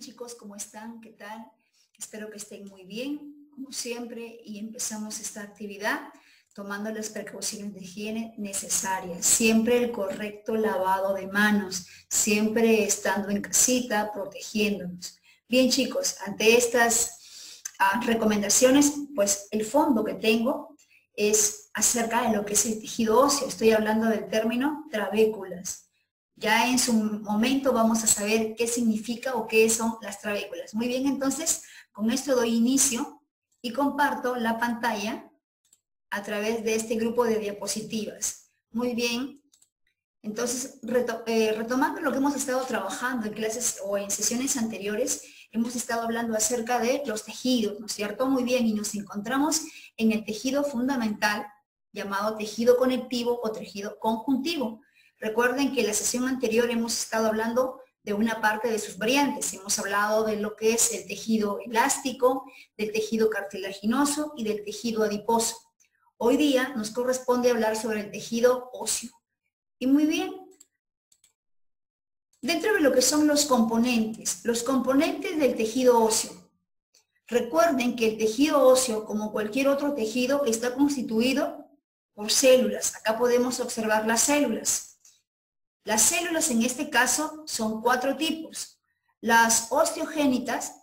chicos, ¿cómo están? ¿Qué tal? Espero que estén muy bien, como siempre, y empezamos esta actividad tomando las precauciones de higiene necesarias. Siempre el correcto lavado de manos, siempre estando en casita, protegiéndonos. Bien, chicos, ante estas recomendaciones, pues el fondo que tengo es acerca de lo que es el tejido óseo. Estoy hablando del término trabéculas. Ya en su momento vamos a saber qué significa o qué son las trabéculas. Muy bien, entonces, con esto doy inicio y comparto la pantalla a través de este grupo de diapositivas. Muy bien, entonces, retomando lo que hemos estado trabajando en clases o en sesiones anteriores, hemos estado hablando acerca de los tejidos, ¿no es cierto? Muy bien, y nos encontramos en el tejido fundamental, llamado tejido conectivo o tejido conjuntivo. Recuerden que en la sesión anterior hemos estado hablando de una parte de sus variantes. Hemos hablado de lo que es el tejido elástico, del tejido cartilaginoso y del tejido adiposo. Hoy día nos corresponde hablar sobre el tejido óseo. Y muy bien, dentro de lo que son los componentes del tejido óseo. Recuerden que el tejido óseo, como cualquier otro tejido, está constituido por células. Acá podemos observar las células. Las células en este caso son 4 tipos. Las osteogénicas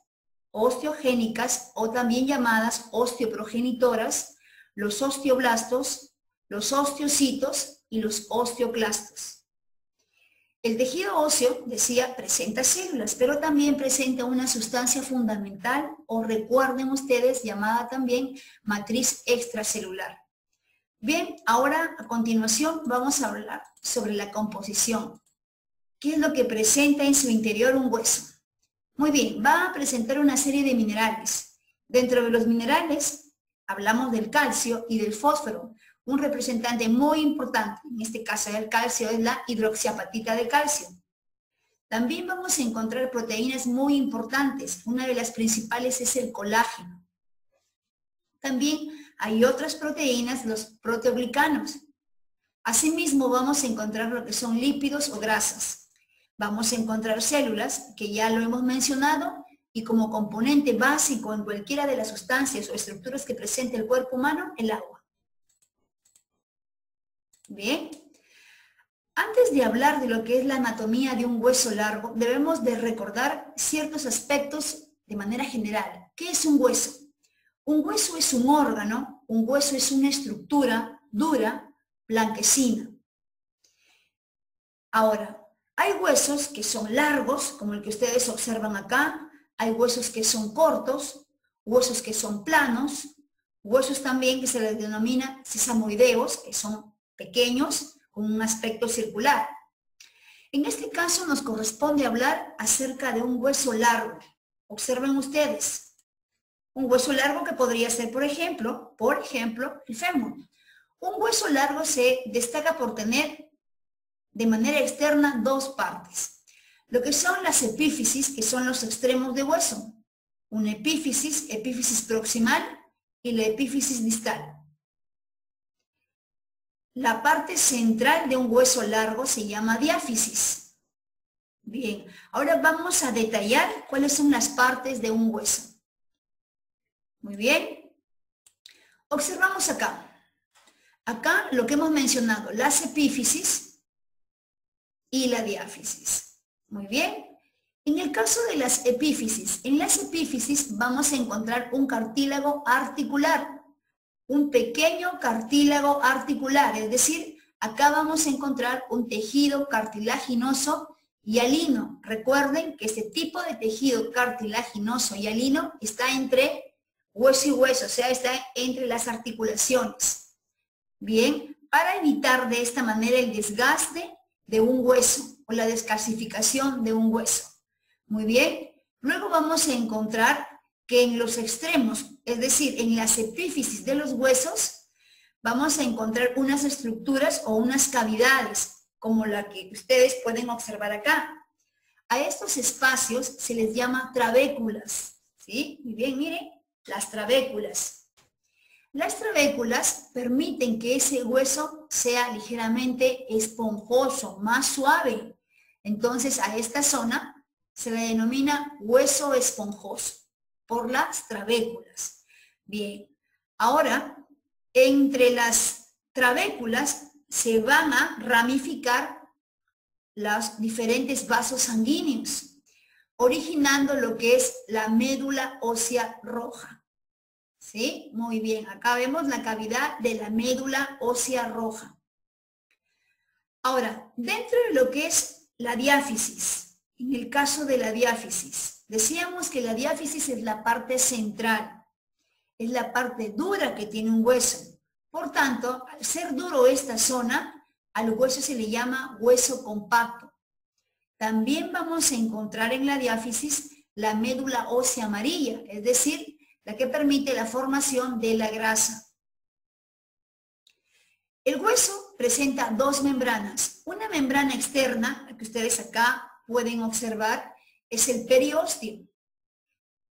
o también llamadas osteoprogenitoras, los osteoblastos, los osteocitos y los osteoclastos. El tejido óseo, decía, presenta células, pero también presenta una sustancia fundamental, o recuerden ustedes, llamada también matriz extracelular. Bien, ahora a continuación vamos a hablar sobre la composición. ¿Qué es lo que presenta en su interior un hueso? Muy bien, va a presentar una serie de minerales. Dentro de los minerales hablamos del calcio y del fósforo. Un representante muy importante, en este caso del calcio, es la hidroxiapatita de calcio. También vamos a encontrar proteínas muy importantes. Una de las principales es el colágeno. También hay otras proteínas, los proteoglicanos. Asimismo, vamos a encontrar lo que son lípidos o grasas. Vamos a encontrar células, que ya lo hemos mencionado, y como componente básico en cualquiera de las sustancias o estructuras que presente el cuerpo humano, el agua. Bien. Antes de hablar de lo que es la anatomía de un hueso largo, debemos de recordar ciertos aspectos de manera general. ¿Qué es un hueso? Un hueso es un órgano, un hueso es una estructura dura, blanquecina. Ahora, hay huesos que son largos, como el que ustedes observan acá, hay huesos que son cortos, huesos que son planos, huesos también que se les denomina sesamoideos, que son pequeños, con un aspecto circular. En este caso nos corresponde hablar acerca de un hueso largo. Observen ustedes. Un hueso largo que podría ser, por ejemplo, el fémur. Un hueso largo se destaca por tener de manera externa 2 partes. Lo que son las epífisis, que son los extremos de hueso. Una epífisis proximal y la epífisis distal. La parte central de un hueso largo se llama diáfisis. Bien, ahora vamos a detallar cuáles son las partes de un hueso. Muy bien. Observamos acá. Acá lo que hemos mencionado, las epífisis y la diáfisis. Muy bien. En el caso de las epífisis, en las epífisis vamos a encontrar un cartílago articular, un pequeño cartílago articular, es decir, acá vamos a encontrar un tejido cartilaginoso hialino. Recuerden que este tipo de tejido cartilaginoso hialino está entre hueso y hueso, o sea, está entre las articulaciones. Bien, para evitar de esta manera el desgaste de un hueso o la descalcificación de un hueso. Muy bien, luego vamos a encontrar que en los extremos, es decir, en las epífisis de los huesos, vamos a encontrar unas estructuras o unas cavidades, como la que ustedes pueden observar acá. A estos espacios se les llama trabéculas, ¿sí? Muy bien, miren. Las trabéculas. Las trabéculas permiten que ese hueso sea ligeramente esponjoso, más suave. Entonces a esta zona se le denomina hueso esponjoso por las trabéculas. Bien, ahora entre las trabéculas se van a ramificar los diferentes vasos sanguíneos, originando lo que es la médula ósea roja. ¿Sí? Muy bien, acá vemos la cavidad de la médula ósea roja. Ahora, dentro de lo que es la diáfisis, en el caso de la diáfisis, decíamos que la diáfisis es la parte central, es la parte dura que tiene un hueso. Por tanto, al ser duro esta zona, al hueso se le llama hueso compacto. También vamos a encontrar en la diáfisis la médula ósea amarilla, es decir, la que permite la formación de la grasa. El hueso presenta dos membranas. Una membrana externa, la que ustedes acá pueden observar, es el periósteo.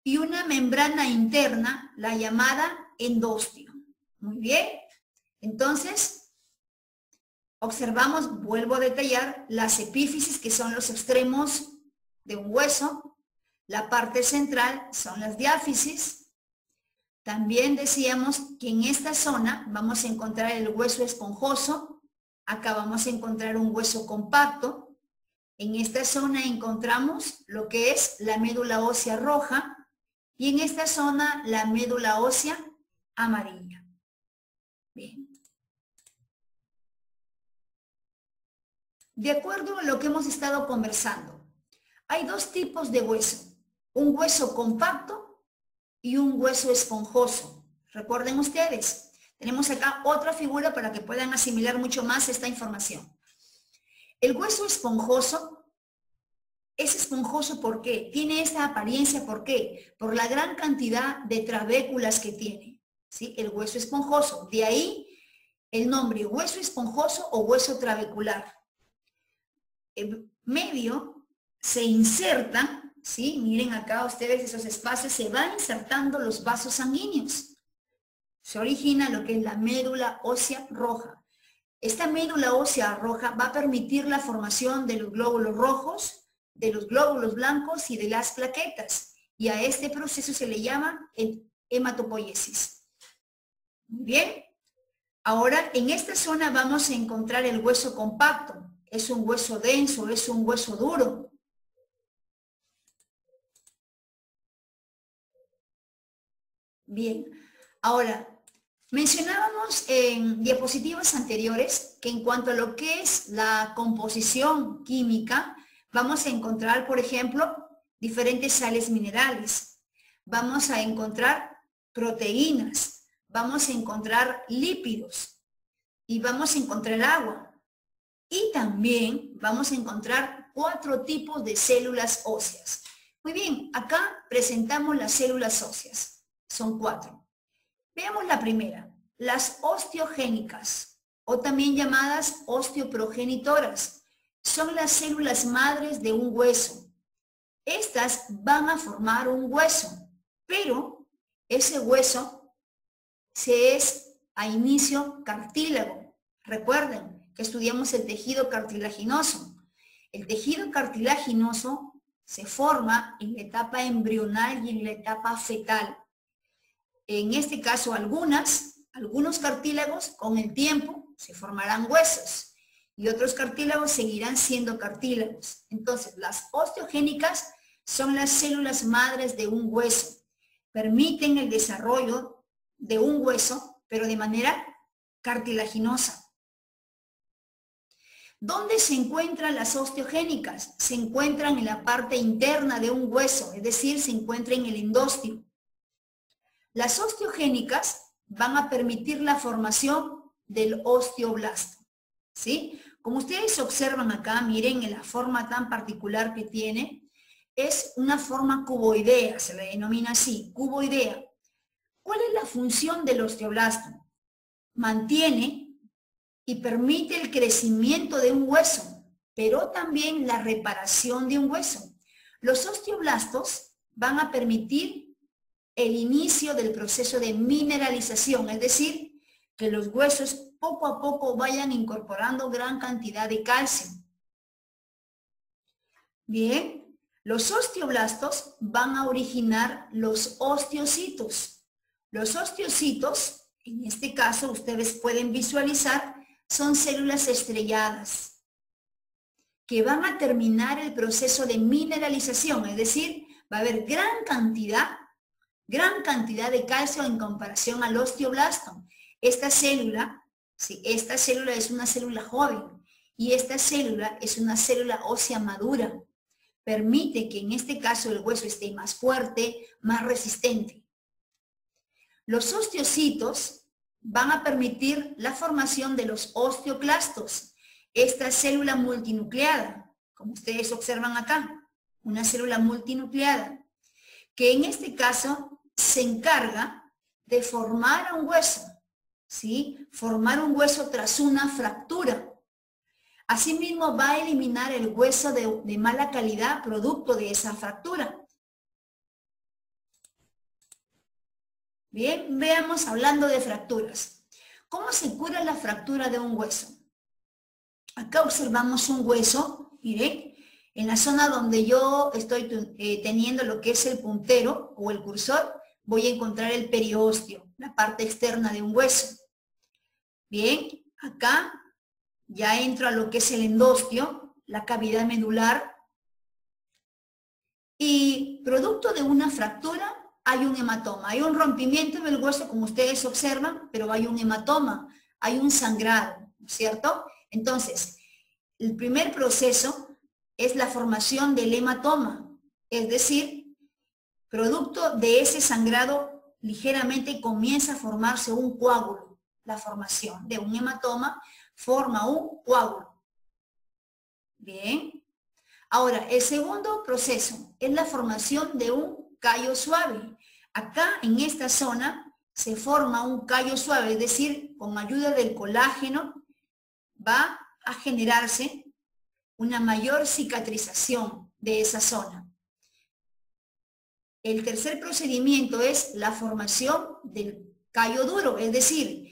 Y una membrana interna, la llamada endósteo. Muy bien. Entonces, observamos, vuelvo a detallar, las epífisis, que son los extremos de un hueso. La parte central son las diáfisis. También decíamos que en esta zona vamos a encontrar el hueso esponjoso. Acá vamos a encontrar un hueso compacto. En esta zona encontramos lo que es la médula ósea roja y en esta zona la médula ósea amarilla. Bien. De acuerdo a lo que hemos estado conversando, hay dos tipos de hueso. Un hueso compacto y un hueso esponjoso. Recuerden ustedes, tenemos acá otra figura para que puedan asimilar mucho más esta información. El hueso esponjoso es esponjoso ¿por qué? Tiene esta apariencia ¿por qué? Por la gran cantidad de trabéculas que tiene, ¿sí? El hueso esponjoso, de ahí el nombre hueso esponjoso o hueso trabecular. En medio se insertan, ¿sí? Miren acá ustedes esos espacios, se van insertando los vasos sanguíneos. Se origina lo que es la médula ósea roja. Esta médula ósea roja va a permitir la formación de los glóbulos rojos, de los glóbulos blancos y de las plaquetas. Y a este proceso se le llama hematopoiesis. Muy bien. Ahora, en esta zona vamos a encontrar el hueso compacto. Es un hueso denso, es un hueso duro. Bien, ahora, mencionábamos en diapositivas anteriores que en cuanto a lo que es la composición química, vamos a encontrar, por ejemplo, diferentes sales minerales. Vamos a encontrar proteínas, vamos a encontrar lípidos y vamos a encontrar agua. Y también vamos a encontrar 4 tipos de células óseas. Muy bien, acá presentamos las células óseas. Son 4. Veamos la primera, las osteogénicas, o también llamadas osteoprogenitoras. Son las células madres de un hueso. Estas van a formar un hueso, pero ese hueso es a inicio cartílago. Recuerden que estudiamos el tejido cartilaginoso. El tejido cartilaginoso se forma en la etapa embrional y en la etapa fetal. En este caso, algunos cartílagos con el tiempo se formarán huesos y otros cartílagos seguirán siendo cartílagos. Entonces, las osteogénicas son las células madres de un hueso. Permiten el desarrollo de un hueso, pero de manera cartilaginosa. ¿Dónde se encuentran las osteogénicas? Se encuentran en la parte interna de un hueso, es decir, se encuentran en el endósteo. Las osteogénicas van a permitir la formación del osteoblasto, ¿sí? Como ustedes observan acá, miren en la forma tan particular que tiene, es una forma cuboidea, se le denomina así, cuboidea. ¿Cuál es la función del osteoblasto? Mantiene y permite el crecimiento de un hueso, pero también la reparación de un hueso. Los osteoblastos van a permitir el inicio del proceso de mineralización, es decir, que los huesos poco a poco vayan incorporando gran cantidad de calcio. Bien, Los osteoblastos van a originar los osteocitos. Los osteocitos, en este caso ustedes pueden visualizar, son células estrelladas que van a terminar el proceso de mineralización, es decir, va a haber gran cantidad de calcio en comparación al osteoblasto. Esta célula, sí, esta célula es una célula joven y esta célula es una célula ósea madura. Permite que en este caso el hueso esté más fuerte, más resistente. Los osteocitos van a permitir la formación de los osteoclastos. Esta célula multinucleada, como ustedes observan acá, una célula multinucleada, que en este caso se encarga de formar un hueso, ¿sí? Formar un hueso tras una fractura. Asimismo, va a eliminar el hueso de mala calidad producto de esa fractura. Bien, veamos hablando de fracturas. ¿Cómo se cura la fractura de un hueso? Acá observamos un hueso, miren, en la zona donde yo estoy teniendo lo que es el puntero o el cursor, voy a encontrar el periósteo, la parte externa de un hueso. Bien, acá ya entro a lo que es el endostio, la cavidad medular, y producto de una fractura hay un hematoma, hay un rompimiento del hueso como ustedes observan, pero hay un hematoma, hay un sangrado, ¿cierto? Entonces, el primer proceso es la formación del hematoma, es decir, producto de ese sangrado ligeramente comienza a formarse un coágulo. La formación de un hematoma forma un coágulo. Bien. Ahora, el segundo proceso es la formación de un callo suave. Acá, en esta zona, se forma un callo suave, es decir, con ayuda del colágeno va a generarse una mayor cicatrización de esa zona. El tercer procedimiento es la formación del callo duro, es decir,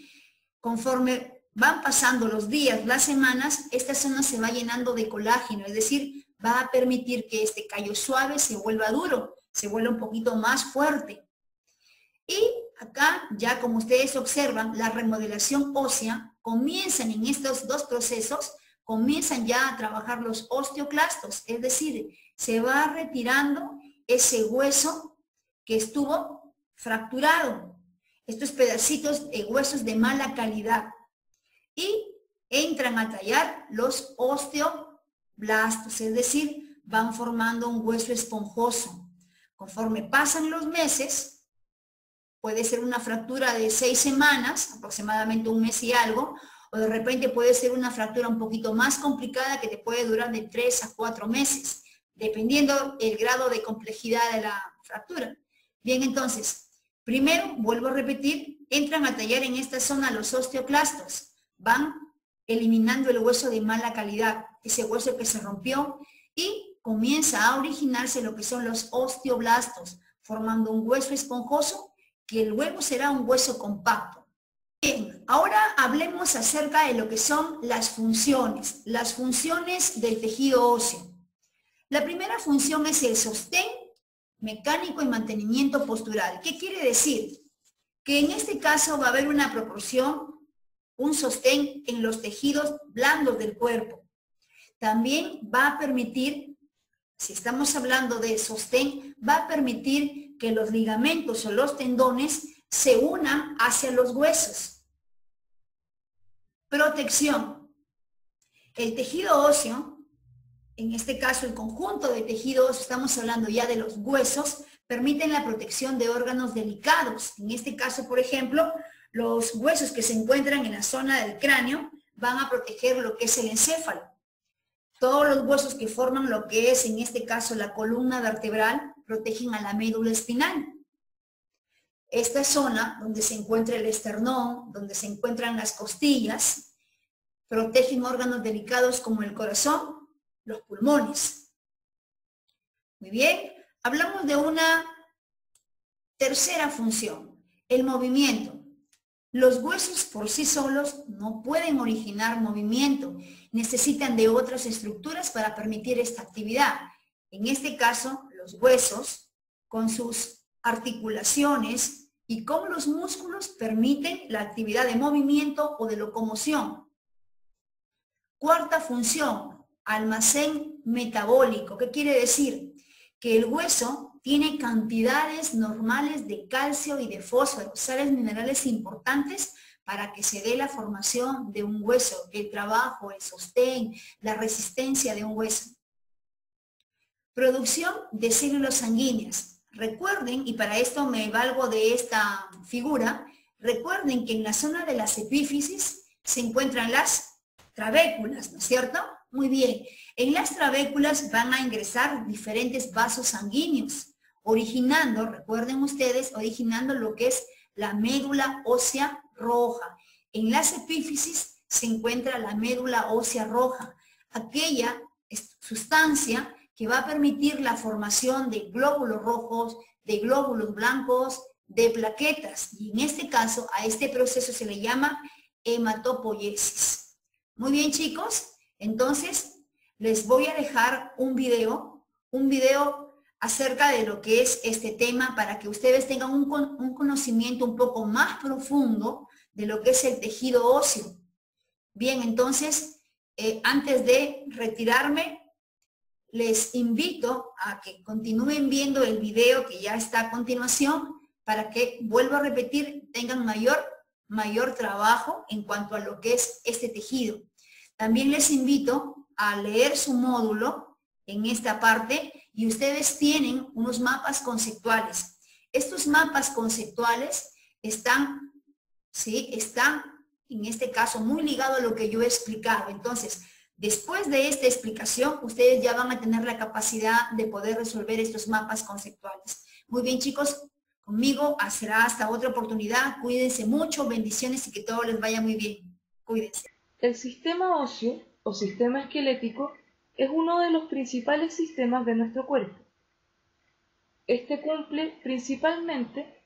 conforme van pasando los días, las semanas, esta zona se va llenando de colágeno, es decir, va a permitir que este callo suave se vuelva duro, se vuelva un poquito más fuerte. Y acá, ya como ustedes observan, la remodelación ósea, comienzan en estos dos procesos, comienzan ya a trabajar los osteoclastos, es decir, se va retirando ese hueso que estuvo fracturado, estos pedacitos de huesos de mala calidad, y entran a tallar los osteoblastos, es decir, van formando un hueso esponjoso. Conforme pasan los meses, puede ser una fractura de 6 semanas, aproximadamente un mes y algo, o de repente puede ser una fractura un poquito más complicada que te puede durar de 3 a 4 meses, dependiendo el grado de complejidad de la fractura. Bien, entonces, primero, vuelvo a repetir, entran a tallar en esta zona los osteoclastos, van eliminando el hueso de mala calidad, ese hueso que se rompió, y comienza a originarse lo que son los osteoblastos, formando un hueso esponjoso que luego será un hueso compacto. Bien, ahora hablemos acerca de lo que son las funciones del tejido óseo. La primera función es el sostén mecánico y mantenimiento postural. ¿Qué quiere decir? Que en este caso va a haber una proporción, un sostén en los tejidos blandos del cuerpo. También va a permitir, si estamos hablando de sostén, va a permitir que los ligamentos o los tendones se unan hacia los huesos. Protección. El tejido óseo, en este caso el conjunto de tejido óseo, estamos hablando ya de los huesos, permiten la protección de órganos delicados. En este caso, por ejemplo, los huesos que se encuentran en la zona del cráneo van a proteger lo que es el encéfalo. Todos los huesos que forman lo que es, en este caso, la columna vertebral, protegen a la médula espinal. Esta zona, donde se encuentra el esternón, donde se encuentran las costillas, protegen órganos delicados como el corazón, los pulmones. Muy bien, hablamos de una tercera función, el movimiento. Los huesos por sí solos no pueden originar movimiento, necesitan de otras estructuras para permitir esta actividad. en este caso los huesos, con sus articulaciones y cómo los músculos permiten la actividad de movimiento o de locomoción. Cuarta función, almacén metabólico. ¿Qué quiere decir? Que el hueso tiene cantidades normales de calcio y de fósforo, sales minerales importantes para que se dé la formación de un hueso, el trabajo, el sostén, la resistencia de un hueso. Producción de células sanguíneas. Recuerden, y para esto me valgo de esta figura, recuerden que en la zona de las epífisis se encuentran las trabéculas, ¿no es cierto? Muy bien. En las trabéculas van a ingresar diferentes vasos sanguíneos, originando, recuerden ustedes, originando lo que es la médula ósea roja. En las epífisis se encuentra la médula ósea roja, aquella sustancia que va a permitir la formación de glóbulos rojos, de glóbulos blancos, de plaquetas. Y en este caso, a este proceso se le llama hematopoiesis. Muy bien, chicos. Entonces, les voy a dejar un video acerca de lo que es este tema para que ustedes tengan un conocimiento un poco más profundo de lo que es el tejido óseo. Bien, entonces, antes de retirarme, les invito a que continúen viendo el video que ya está a continuación para que, vuelvo a repetir, tengan mayor trabajo en cuanto a lo que es este tejido. También les invito a leer su módulo en esta parte y ustedes tienen unos mapas conceptuales. Estos mapas conceptuales están en este caso muy ligados a lo que yo he explicado. Entonces, después de esta explicación, ustedes ya van a tener la capacidad de poder resolver estos mapas conceptuales. Muy bien, chicos, conmigo será hasta otra oportunidad. Cuídense mucho, bendiciones y que todo les vaya muy bien. Cuídense. El sistema óseo o sistema esquelético es uno de los principales sistemas de nuestro cuerpo. Este cumple principalmente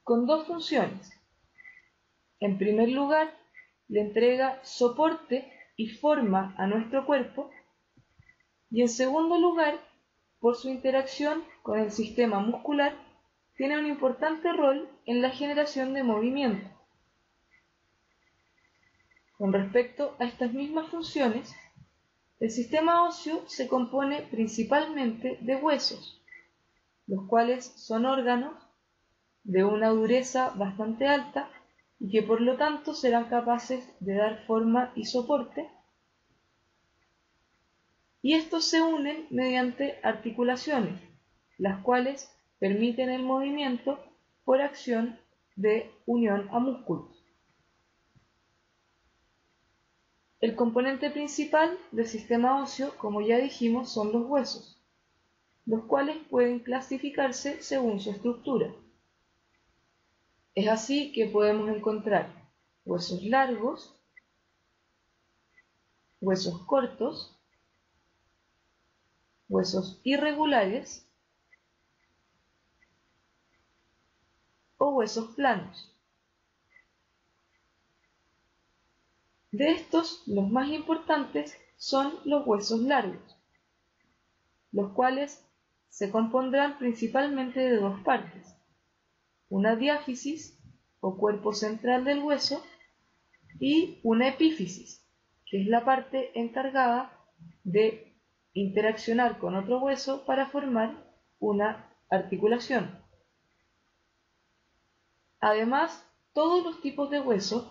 con dos funciones. En primer lugar, le entrega soporte y forma a nuestro cuerpo, y en segundo lugar, por su interacción con el sistema muscular, tiene un importante rol en la generación de movimiento. Con respecto a estas mismas funciones, el sistema óseo se compone principalmente de huesos, los cuales son órganos de una dureza bastante alta y que por lo tanto serán capaces de dar forma y soporte, y estos se unen mediante articulaciones, las cuales permiten el movimiento por acción de unión a músculos. El componente principal del sistema óseo, como ya dijimos, son los huesos, los cuales pueden clasificarse según su estructura. Es así que podemos encontrar huesos largos, huesos cortos, huesos irregulares o huesos planos. De estos, los más importantes son los huesos largos, los cuales se compondrán principalmente de dos partes: una diáfisis o cuerpo central del hueso y una epífisis, que es la parte encargada de interaccionar con otro hueso para formar una articulación. Además, todos los tipos de huesos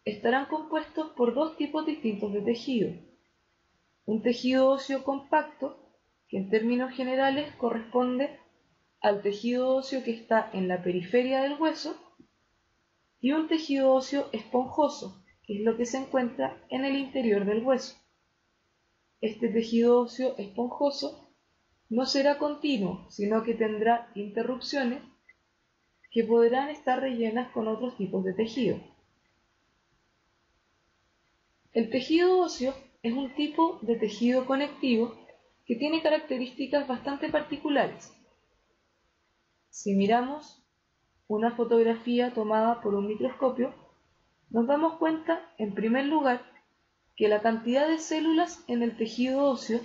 estarán compuestos por dos tipos distintos de tejido: un tejido óseo compacto, que en términos generales corresponde al tejido óseo que está en la periferia del hueso, y un tejido óseo esponjoso, que es lo que se encuentra en el interior del hueso. Este tejido óseo esponjoso no será continuo, sino que tendrá interrupciones que podrán estar rellenas con otros tipos de tejido. El tejido óseo es un tipo de tejido conectivo que tiene características bastante particulares. Si miramos una fotografía tomada por un microscopio, nos damos cuenta, en primer lugar, que la cantidad de células en el tejido óseo,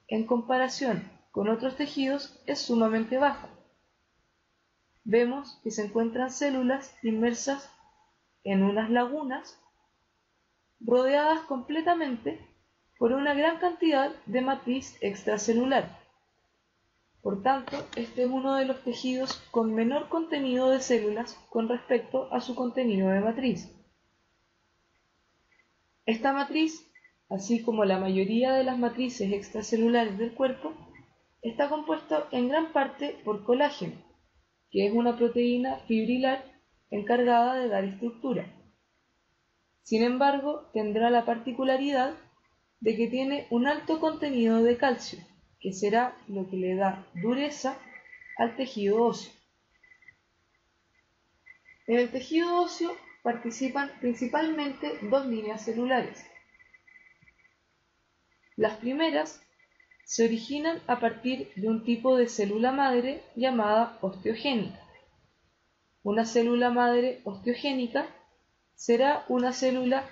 en comparación con otros tejidos es sumamente baja. Vemos que se encuentran células inmersas en unas lagunas, rodeadas completamente por una gran cantidad de matriz extracelular. Por tanto, este es uno de los tejidos con menor contenido de células con respecto a su contenido de matriz. Esta matriz, así como la mayoría de las matrices extracelulares del cuerpo, está compuesta en gran parte por colágeno, que es una proteína fibrilar encargada de dar estructura. Sin embargo, tendrá la particularidad de que tiene un alto contenido de calcio, que será lo que le da dureza al tejido óseo. En el tejido óseo participan principalmente dos líneas celulares. Las primeras se originan a partir de un tipo de célula madre llamada osteogénica. Una célula madre osteogénica será una célula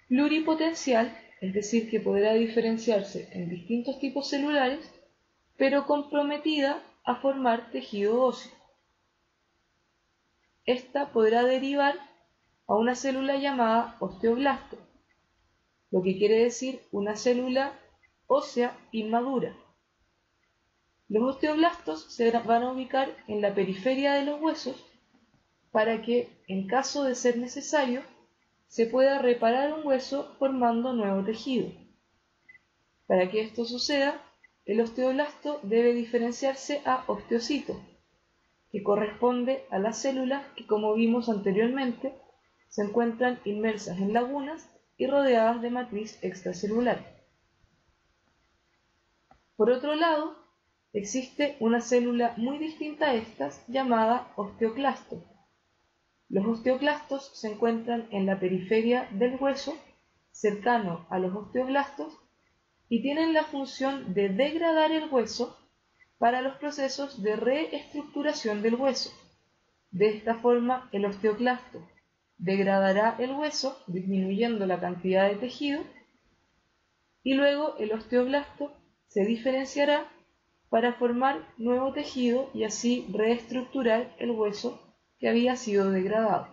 pluripotencial, es decir, que podrá diferenciarse en distintos tipos celulares, pero comprometida a formar tejido óseo. Esta podrá derivar a una célula llamada osteoblasto, lo que quiere decir una célula ósea inmadura. Los osteoblastos se van a ubicar en la periferia de los huesos para que, en caso de ser necesario, se pueda reparar un hueso formando nuevo tejido. Para que esto suceda, el osteoblasto debe diferenciarse a osteocito, que corresponde a las células que, como vimos anteriormente, se encuentran inmersas en lagunas y rodeadas de matriz extracelular. Por otro lado, existe una célula muy distinta a estas llamada osteoclasto. Los osteoclastos se encuentran en la periferia del hueso, cercano a los osteoblastos, y tienen la función de degradar el hueso para los procesos de reestructuración del hueso. De esta forma, el osteoclasto degradará el hueso, disminuyendo la cantidad de tejido, y luego el osteoblasto se diferenciará para formar nuevo tejido y así reestructurar el hueso que había sido degradado.